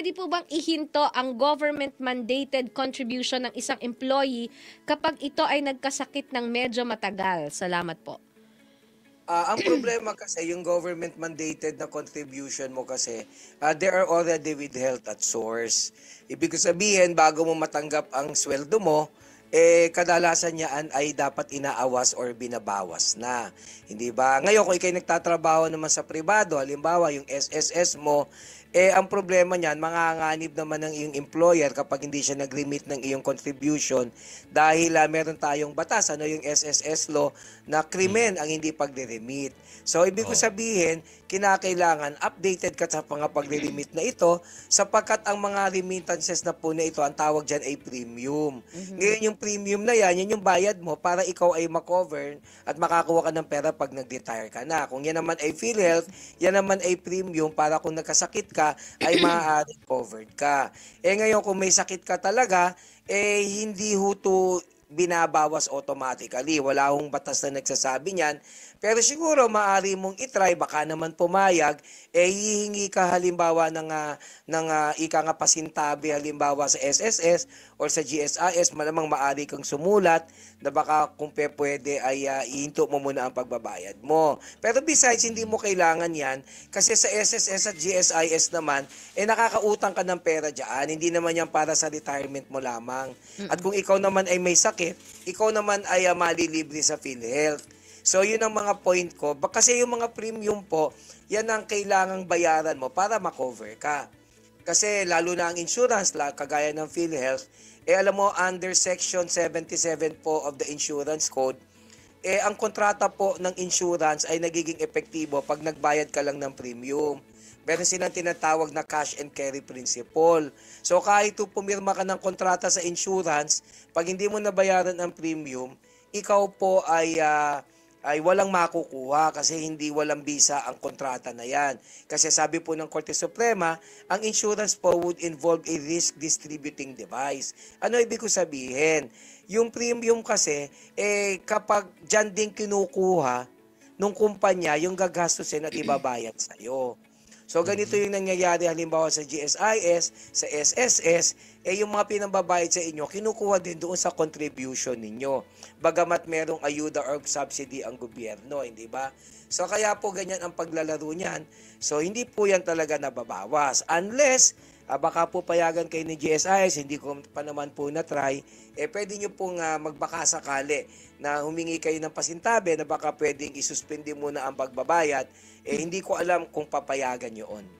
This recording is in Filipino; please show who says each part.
Speaker 1: pwede po bang ihinto ang government-mandated contribution ng isang employee kapag ito ay nagkasakit ng medyo matagal? Salamat po.
Speaker 2: Ang problema kasi yung government mandated na contribution mo kasi, they are already withheld at source. Ibig sabihin, bago mo matanggap ang sweldo mo, kadalasan niyan ay dapat inaawas or binabawas na. Hindi ba? Ngayon, kung ikay nagtatrabaho naman sa pribado, halimbawa yung SSS mo, ang problema niyan, manganganib naman ng iyong employer kapag hindi siya nag-remit ng iyong contribution dahil meron tayong batas, ano yung SSS law, na krimen ang hindi pagre-remit. So, ibig ko sabihin, kinakailangan updated ka sa mga pagre-remit na ito sapagkat ang mga remittances na po na ito, ang tawag dyan ay premium. Ngayon yung premium na yan yung bayad mo para ikaw ay makover at makakuha ka ng pera pag nag-retire ka na. Kung yan naman ay PhilHealth, yan naman ay premium para kung nagkasakit ka, ay maaaring covered ka. Ngayon kung may sakit ka talaga, hindi huto binabawas automatically. Wala hong batas na nagsasabi niyan. Pero siguro maaari mong itry, baka naman pumayag, hihingi ka halimbawa ng ika nga pasintabi halimbawa sa SSS or sa GSIS, malamang maaari kang sumulat na baka kung pwede ay ihinto mo muna ang pagbabayad mo. Pero besides, hindi mo kailangan yan kasi sa SSS at GSIS naman, nakakautang ka ng pera dyan. Hindi naman yan para sa retirement mo lamang. At kung ikaw naman ay may sakit, ikaw naman ay malilibre sa PhilHealth. So, yun ang mga point ko. Kasi yung mga premium po, yan ang kailangang bayaran mo para makover ka. Kasi lalo na ang insurance, kagaya ng PhilHealth, alam mo, under Section 77 po of the Insurance Code, ang kontrata po ng insurance ay nagiging epektibo pag nagbayad ka lang ng premium. Meron silang tinatawag na cash and carry principle. So kahit pumirma ka ng kontrata sa insurance, pag hindi mo nabayaran ang premium, ikaw po ay walang makukuha kasi hindi walang bisa ang kontrata na yan. Kasi sabi po ng Korte Suprema, ang insurance po would involve a risk distributing device. Ano ibig ko sabihin? Yung premium kasi, kapag dyan din kinukuha nung kumpanya, yung gagastusin at ibabayad sa'yo. So ganito yung nangyayari halimbawa sa GSIS, sa SSS, yung mga pinambabayad sa inyo, kinukuha din doon sa contribution ninyo. Bagamat merong ayuda or subsidy ang gobyerno, hindi ba? So kaya po ganyan ang paglalaro niyan. So hindi po yan talaga nababawas. Unless, baka po payagan kayo ni GSIS, hindi ko pa naman po na-try, pwede nyo pong magbaka sakali na humingi kayo ng pasintabi na baka pwedeng isuspindi muna ang pagbabayad, hindi ko alam kung papayagan yun.